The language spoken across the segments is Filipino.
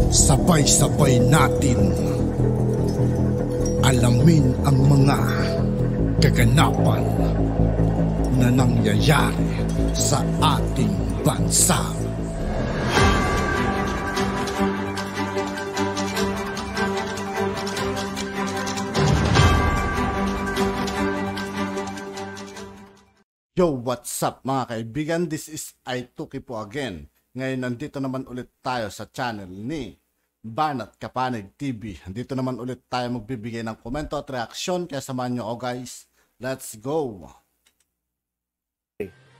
Sabay-sabay natin alamin ang mga kaganapan na nangyayari sa ating bansa. Yo, what's up mga kaibigan? This is Aituki po again. Ngayon nandito naman ulit tayo sa channel ni Banat Kapanig TV. Dito naman ulit tayo magbibigay ng komento at reaksyon. Kaya samahan nyo guys. Let's go!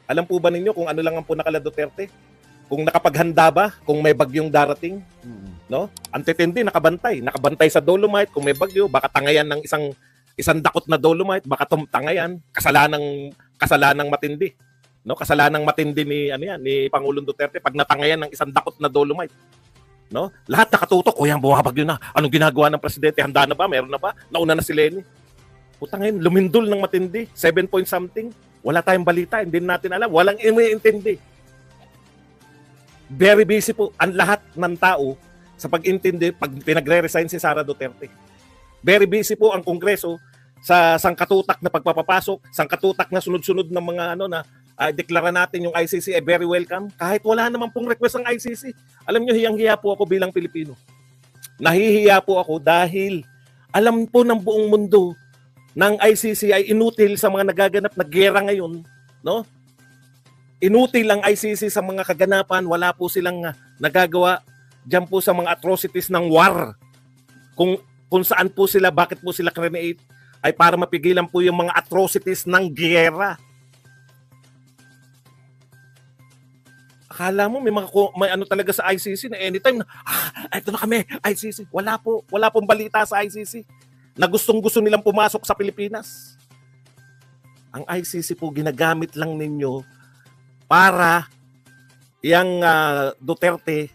Alam po ba ninyo kung ano lang ang punakala Duterte? Kung nakapaghanda ba? Kung may bagyong darating? No? Ang titindi, nakabantay. Nakabantay sa Dolomite. Kung may bagyo, baka tangayan ng isang dakot na Dolomite. Baka tangayan. Kasalanang matindi. No? Kasalanang matindi ni Pangulong Duterte pag natangayan ng isang dakot na Dolomite. No? Lahat nakatutok, o yan, bumabagyo na. Anong ginagawa ng presidente? Handa na ba? Meron na ba? Nauna na si Lenny. Putang ngayon, lumindol ng matindi. 7 point something. Wala tayong balita. Hindi natin alam. Walang iniintindi. Very busy po ang lahat ng tao sa pag-intindi pag pinagre-resign si Sara Duterte. Very busy po ang Kongreso sa sangkatutak na pagpapapasok, sangkatutak na sunod-sunod ng mga deklara natin yung ICC ay very welcome. Kahit wala naman pong request ng ICC. Alam nyo, hiyang-hiya po ako bilang Pilipino. Nahihiya po ako dahil alam po ng buong mundo ng ICC ay inutil sa mga nagaganap na gera ngayon. No? Inutil ang ICC sa mga kaganapan. Wala po silang nagagawa dyan po sa mga atrocities ng war. Kung saan po sila, bakit po sila create ay para mapigilan po yung mga atrocities ng gera. Akala mo may ano talaga sa ICC na anytime na ito na kami, ICC. Wala pong balita sa ICC na gustong-gusto nilang pumasok sa Pilipinas. Ang ICC po ginagamit lang ninyo para yang Duterte.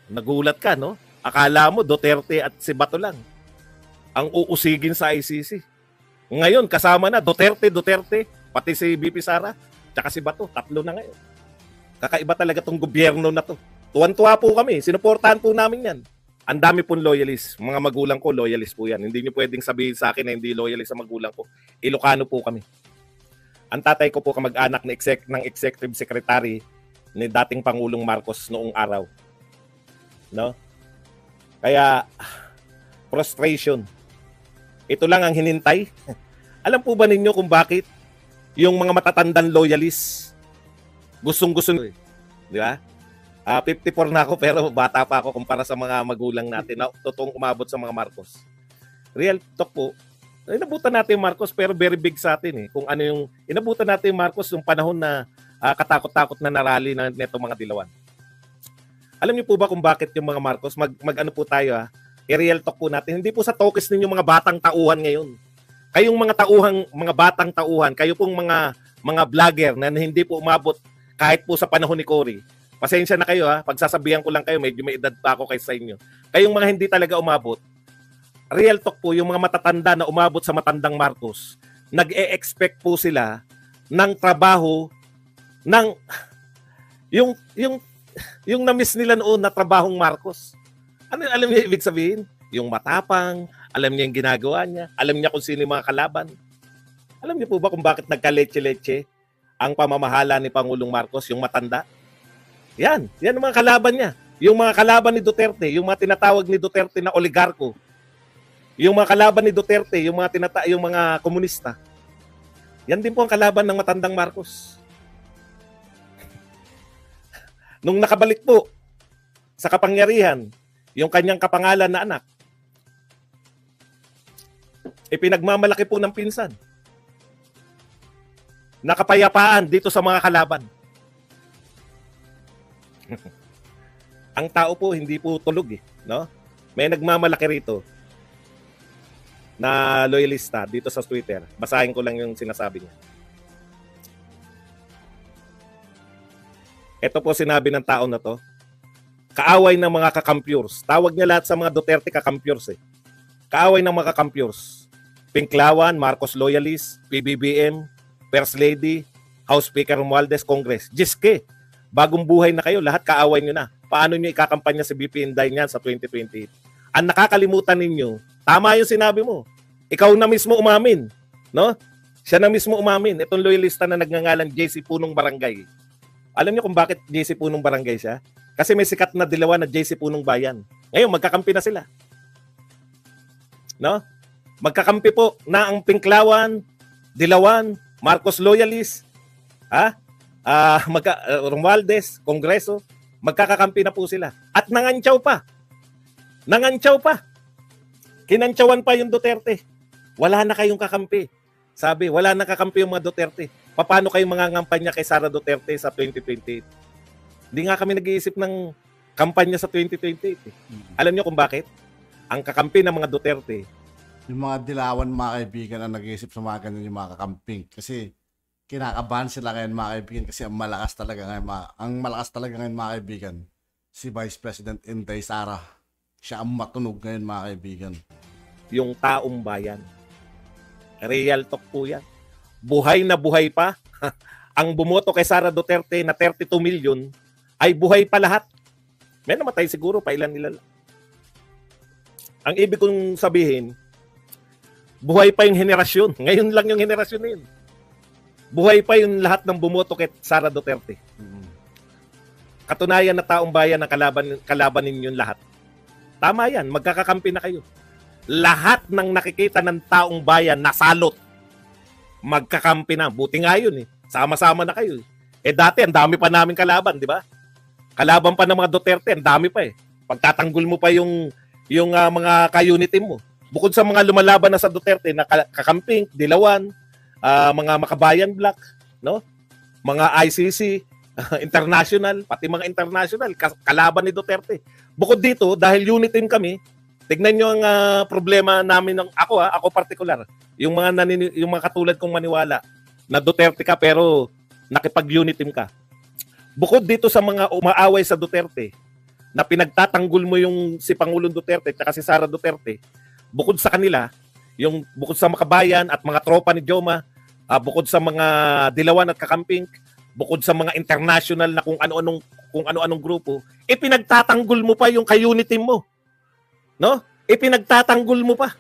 Nagulat ka, no? Akala mo Duterte at si Bato lang ang uusigin sa ICC. Ngayon kasama na Duterte, pati si BP Sara, tsaka si Bato, 3 na ngayon. Kakaiba talaga tong gobyerno na to. Tuwan-tuwa po kami. Sinuportahan po namin yan. Ang dami pong loyalist. Mga magulang ko, loyalist po yan. Hindi nyo pwedeng sabihin sa akin na hindi loyalist sa magulang ko. Ilocano po kami. Ang tatay ko po kamag-anak ng executive secretary ni dating Pangulong Marcos noong araw. No? Kaya, frustration. Ito lang ang hinintay. Alam po ba ninyo kung bakit yung mga matatandang loyalist gustong-gusto, di ba? 54 na ako pero bata pa ako kumpara sa mga magulang natin na totoong umabot sa mga Marcos. Real talk po. Inabutan natin yung Marcos pero very big sa atin eh. Kung ano yung inabutan natin yung Marcos yung panahon na katakot-takot na narally na neto mga dilawan. Alam niyo po ba kung bakit yung mga Marcos mag-ano po tayo i-real talk po natin. Hindi po sa tokes ninyo mga batang tauhan ngayon. Kayong mga batang tauhan, kayo pong mga vlogger na hindi po umabot kahit po sa panahon ni Cory. Pasensya na kayo pagsasabihan ko lang kayo, medyo may edad pa ako kaysa inyo. Kayong mga hindi talaga umabot, real talk po, yung mga matatanda na umabot sa matandang Marcos, nag-e-expect po sila ng trabaho ng yung na-miss nila noon na trabahong Marcos. Alam niyo ibig sabihin? Yung matapang, alam niya yung ginagawa niya, alam niya kung sino yung mga kalaban. Alam niyo po ba kung bakit nagka-leche-leche ang pamamahala ni Pangulong Marcos, yung matanda? Yan ang mga kalaban niya. Yung mga kalaban ni Duterte, yung mga tinatawag ni Duterte na oligarko. Yung mga kalaban ni Duterte, yung mga komunista. Yan din po ang kalaban ng matandang Marcos. Nung nakabalik po sa kapangyarihan, yung kanyang kapangalan na anak, pinagmamalaki po ng pinsan. Nakapayapaan dito sa mga kalaban. Ang tao po hindi po tulog no? May nagmamalaki rito na loyalista dito sa Twitter. Basahin ko lang yung sinasabi niya. Ito po sinabi ng tao na to. Kaaway ng mga kakampyors. Tawag niya lahat sa mga Duterte kakampyors Kaaway ng mga kakampyors. Pinklawan, Marcos loyalist, PBBM, First Lady, House Speaker Romualdez, Congress. Jiske, bagong buhay na kayo, lahat kaaway nyo na. paano nyo ikakampanya si BP Inday niyan sa 2028. Ang nakakalimutan ninyo, tama yung sinabi mo. Ikaw na mismo umamin, no? Siya na mismo umamin. Itong loyalista na nagngangalang JC Punong Barangay. Alam niyo kung bakit JC Punong Barangay siya? Kasi may sikat na dilawan na JC Punong Bayan. Ngayon, magkakampi na sila. No? Magkakampi po na ang Pinklawan, Dilawan, Marcos Loyalist, Romualdez, Kongreso, magkakakampi na po sila. At nangantsaw pa. Nangantsaw pa. Kinantsawan pa yung Duterte. Wala na kayong kakampi. Sabi, wala na kakampi yung mga Duterte. Paano kayo mangangampanya kay Sara Duterte sa 2028? Hindi nga kami nag-iisip ng kampanya sa 2028. Alam niyo kung bakit? Ang kakampi ng mga Duterte, Yung mga dilawan, mga kaibigan, ang nag-iisip sa mga ganun yung mga kakamping. Kasi kinakabahan sila ngayon, mga kaibigan, kasi ang malakas talaga ngayon, mga kaibigan, si Vice President Inday Sara. Siya ang matunog ngayon, mga kaibigan. yung taong bayan. Real talk po yan. Buhay na buhay pa. Ang bumoto kay Sara Duterte na 32 million ay buhay pa lahat. May namatay siguro, pailan nila lang. Ang ibig kong sabihin, buhay pa yung henerasyon. Ngayon lang yung henerasyon na yun. Buhay pa yung lahat ng bumoto kay Sara Duterte. Katunayan na taong bayan ang kalaban ninyo lahat. Tama yan, magkakakampi na kayo. Lahat ng nakikita ng taong bayan nasalot. Magkakampi na. Buti nga yun eh. Sama-sama na kayo. Dati, ang dami pa namin kalaban, di ba? Kalaban pa ng mga Duterte, ang dami pa eh. Pagtatanggol mo pa yung mga ka-unity mo. Bukod sa mga lumalaban na sa Duterte na kakamping, dilawan, mga makabayan black, no? Mga ICC, international, pati mga international, kalaban ni Duterte. Bukod dito, dahil unit team kami, tignan nyo ang problema namin ng ako particular. Yung mga katulad kong maniwala na Duterte ka pero nakipag-unit team ka. Bukod dito sa mga umaaway sa Duterte na pinagtatanggol mo yung si Pangulong Duterte at si Sara Duterte, bukod sa kanila, bukod sa makabayan at mga tropa ni Joma, bukod sa mga dilawan at kakamping, bukod sa mga international na kung ano-anong grupo, pinagtatanggol mo pa yung ka-unity mo. No? Pinagtatanggol mo pa.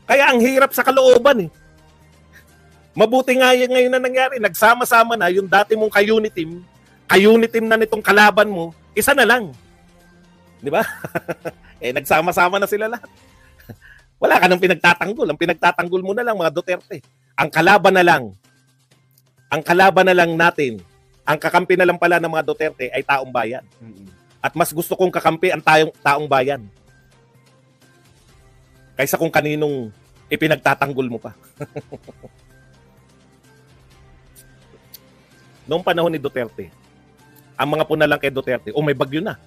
Kaya ang hirap sa kalooban eh. Mabuti nga yan ngayon na nangyari. Nagsama-sama na yung dati mong ka-unit team na nitong kalaban mo, isa na lang. Di ba? Nagsama-sama na sila lahat. Wala ka nang pinagtatanggol. Ang pinagtatanggol mo na lang mga Duterte. Ang kalaban na lang natin, ang kakampi na lang pala ng mga Duterte ay taong bayan. At mas gusto kong kakampi ang taong bayan kaysa kung kaninong ipinagtatanggol mo pa. Noong panahon ni Duterte, ang mga puna lang kay Duterte, may bagyo na.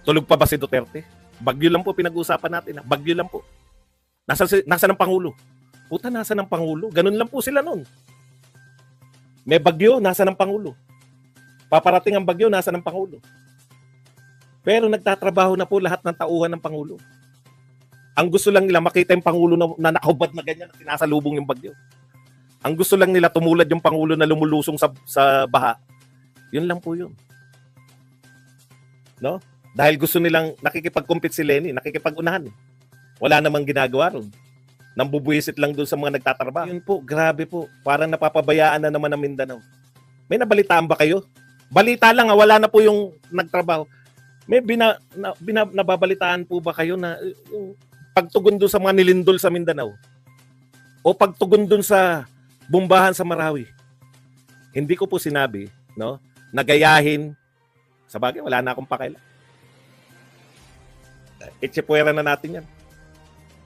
Tulog pa ba si Duterte? Bagyo lang po pinag-uusapan natin. Bagyo lang po. Nasa ng Pangulo. Puta, nasa ng Pangulo. Ganun lang po sila noon. May bagyo, nasa ng Pangulo. Paparating ang bagyo, nasa ng Pangulo. Pero nagtatrabaho na po lahat ng tauhan ng Pangulo. Ang gusto lang nila makita yung Pangulo na nakahubad na ganyan at sinasalubong yung bagyo. Ang gusto lang nila tumulad yung Pangulo na lumulusong sa baha. Yun lang po yun. No? Dahil gusto nilang nakikipag-compete si Lenny, nakikipag-unahan. Wala namang ginagawa ron. Nambubuisit lang doon sa mga nagtatrabaho. Yun po, grabe po. Parang napapabayaan na naman ng Mindanao. May nabalitaan ba kayo? Balita lang, wala na po yung nagtrabaho. May nababalitaan po ba kayo na yung pagtugon doon sa mga nilindol sa Mindanao? O pagtugon doon sa bumbahan sa Marawi? Hindi ko po sinabi, no? Nagayahin. Sa bagay, wala na akong pakialam. Itsepuera na natin yan.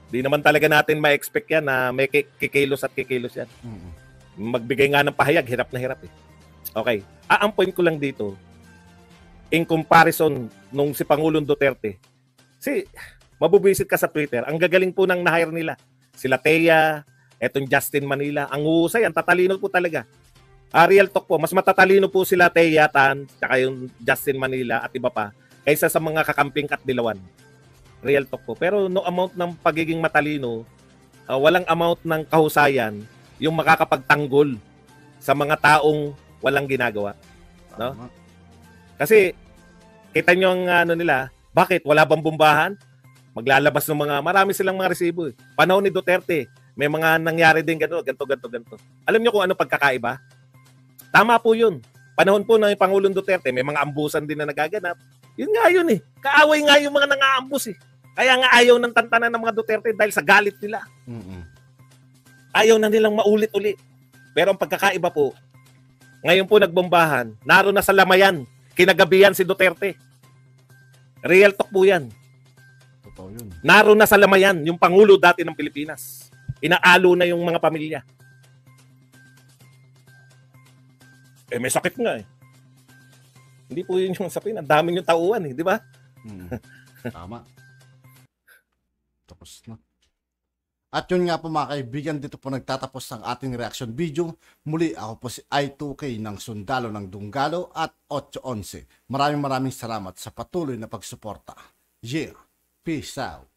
Di naman talaga natin ma-expect yan na may kikilos at kikilos yan. Magbigay nga ng pahayag, hirap na hirap eh. Okay. Ang point ko lang dito, in comparison nung si Pangulong Duterte, mabubisit ka sa Twitter, ang gagaling po ng na-hire nila. Sila Thea, etong Justin Manila, ang uhusay, ang tatalino po talaga. Real talk po, mas matatalino po sila Thea Tan, tsaka yung Justin Manila at iba pa, kaysa sa mga kakamping at dilawan. Real talk po. Pero no amount ng pagiging matalino, walang amount ng kahusayan yung makakapagtanggol sa mga taong walang ginagawa. No? Kasi Kita nyo ang ano nila, bakit? Wala bang bombahan? Maglalabas ng marami silang mga resibo. Panahon ni Duterte, may mga nangyari din ganito. Alam nyo kung ano pagkakaiba? Tama po yun. Panahon po ng Pangulong Duterte, may mga ambusan din na nagaganap. Yun nga yun eh. Kaaway nga yung mga nang-aambus eh. Kaya nga ayaw ng tantanan ng mga Duterte dahil sa galit nila. Ayaw na nilang maulit-ulit. Pero ang pagkakaiba po, ngayon po nagbombahan, naroon na sa lamayan, kinagabihan si Duterte. Real talk po yan. Totoo yun. Naroon na sa lamayan, yung Pangulo dati ng Pilipinas. Inaalo na yung mga pamilya. May sakit nga eh. Hindi po yun yung sapin. Ang dami yung tauhan eh, di ba? Tama. Tapos na. At yun nga po mga kaibigan, dito po nagtatapos ang ating reaction video. Muli ako po si I2K ng Sundalo ng Dunggalo at 811. Maraming salamat sa patuloy na pagsuporta. Yeah, peace out.